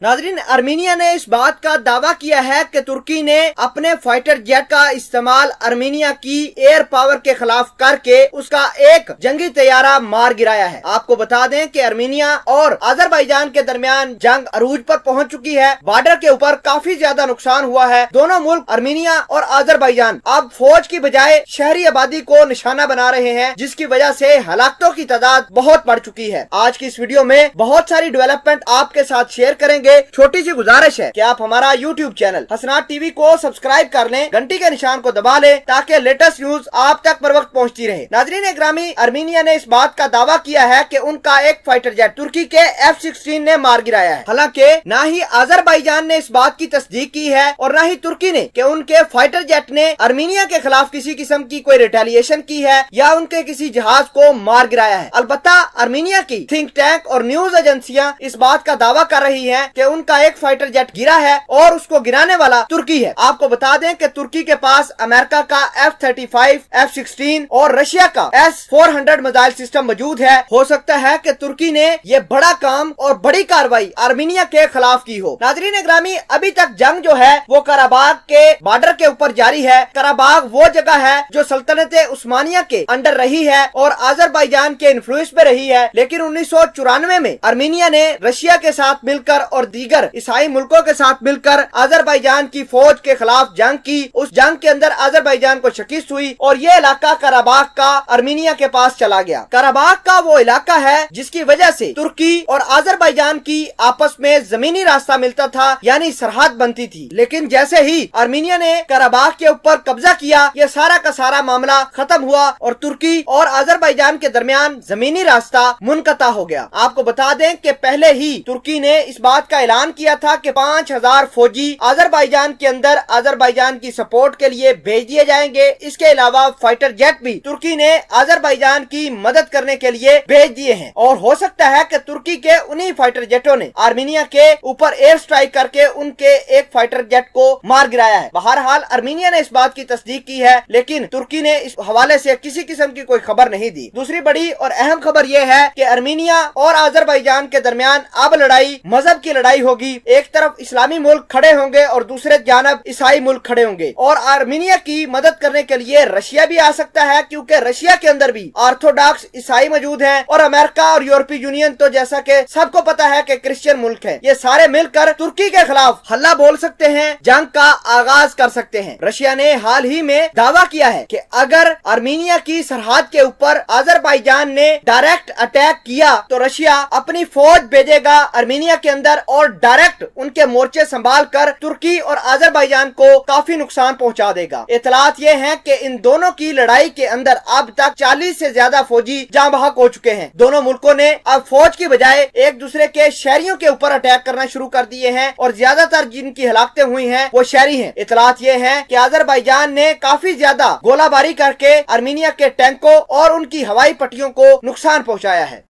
नाजरीन, आर्मीनिया ने इस बात का दावा किया है कि तुर्की ने अपने फाइटर जेट का इस्तेमाल आर्मीनिया की एयर पावर के खिलाफ करके उसका एक जंगी तैयारा मार गिराया है। आपको बता दें कि आर्मीनिया और अजरबैजान के दरमियान जंग अरूज पर पहुंच चुकी है। बॉर्डर के ऊपर काफी ज्यादा नुकसान हुआ है। दोनों मुल्क आर्मीनिया और अजरबैजान अब फौज की बजाय शहरी आबादी को निशाना बना रहे हैं, जिसकी वजह से हलाकतों की तादाद बहुत बढ़ चुकी है। आज की इस वीडियो में बहुत सारी डेवलपमेंट आपके साथ शेयर करेंगे। छोटी सी गुजारिश है कि आप हमारा YouTube चैनल हसनात टीवी को सब्सक्राइब कर लें, घंटी के निशान को दबा लें ताकि लेटेस्ट न्यूज आप तक बर वक्त पहुंचती रहे। नाजरीन ग्रामी, आर्मीनिया ने इस बात का दावा किया है कि उनका एक फाइटर जेट तुर्की के F-16 ने मार गिराया है। हालांकि न ही अजरबैजान ने इस बात की तस्दीक की है और न ही तुर्की ने कि उनके फाइटर जेट ने आर्मीनिया के खिलाफ किसी किस्म की कोई रिटेलिएशन की है या उनके किसी जहाज को मार गिराया है। अलबत्ता आर्मीनिया की थिंक टैंक और न्यूज एजेंसियां इस बात का दावा कर रही है कि उनका एक फाइटर जेट गिरा है और उसको गिराने वाला तुर्की है। आपको बता दें कि तुर्की के पास अमेरिका का F-35, F-16 और रशिया का S-400 मिसाइल सिस्टम मौजूद है। हो सकता है कि तुर्की ने ये बड़ा काम और बड़ी कार्रवाई आर्मीनिया के खिलाफ की हो। नाजरीन ग्रामी, अभी तक जंग जो है वो कराबाग के बॉर्डर के ऊपर जारी है। कराबाग वो जगह है जो सल्तनत उस्मानिया के अंडर रही है और अजरबैजान के इन्फ्लुएंस में रही है, लेकिन 1994 में आर्मीनिया ने रशिया के साथ मिलकर और दीगर ईसाई मुल्कों के साथ मिलकर अजरबैजान की फौज के खिलाफ जंग की। उस जंग के अंदर अजरबैजान को शिकस्त हुई और ये इलाका कराबाग का आर्मीनिया के पास चला गया। कराबाग का वो इलाका है जिसकी वजह से तुर्की और अजरबैजान की आपस में जमीनी रास्ता मिलता था, यानी सरहद बनती थी। लेकिन जैसे ही आर्मीनिया ने कराबाग के ऊपर कब्जा किया, ये सारा का सारा मामला खत्म हुआ और तुर्की और अजरबैजान के दरमियान जमीनी रास्ता मुनक़ता हो गया। आपको बता दें कि पहले ही तुर्की ने इस बात का ऐलान किया था कि 5000 फौजी अजरबैजान के अंदर अजरबैजान की सपोर्ट के लिए भेज दिए जाएंगे। इसके अलावा फाइटर जेट भी तुर्की ने अजरबैजान की मदद करने के लिए भेज दिए हैं और हो सकता है कि तुर्की के उन्हीं फाइटर जेटों ने आर्मीनिया के ऊपर एयर स्ट्राइक करके उनके एक फाइटर जेट को मार गिराया है। बहरहाल आर्मीनिया ने इस बात की तस्दीक की है, लेकिन तुर्की ने इस हवाले से किसी किस्म की कोई खबर नहीं दी। दूसरी बड़ी और अहम खबर यह है कि आर्मीनिया और अजरबैजान के दरमियान अब लड़ाई मजहब की लड़ाई होगी। एक तरफ इस्लामी मुल्क खड़े होंगे और दूसरे जानब ईसाई मुल्क खड़े होंगे और आर्मीनिया की मदद करने के लिए रशिया भी आ सकता है, क्योंकि रशिया के अंदर भी ऑर्थोडॉक्स ईसाई मौजूद हैं और अमेरिका और यूरोपीय यूनियन तो जैसा कि सबको पता है कि क्रिश्चियन मुल्क है। ये सारे मिलकर तुर्की के खिलाफ हल्ला बोल सकते हैं, जंग का आगाज कर सकते हैं। रशिया ने हाल ही में दावा किया है कि अगर आर्मीनिया की सरहद के ऊपर अजरबैजान ने डायरेक्ट अटैक किया तो रशिया अपनी फौज भेजेगा आर्मीनिया के अंदर और डायरेक्ट उनके मोर्चे संभाल कर तुर्की और अजरबैजान को काफी नुकसान पहुंचा देगा। इतलात ये हैं कि इन दोनों की लड़ाई के अंदर अब तक 40 से ज्यादा फौजी जाँ बहक हो चुके हैं। दोनों मुल्कों ने अब फौज की बजाय एक दूसरे के शहरियों के ऊपर अटैक करना शुरू कर दिए हैं और ज्यादातर जिनकी हलाकतें हुई हैं वो शहरी हैं। इतलात ये है कि अजरबैजान ने काफी ज्यादा गोलाबारी करके आर्मीनिया के टैंकों और उनकी हवाई पट्टियों को नुकसान पहुँचाया है।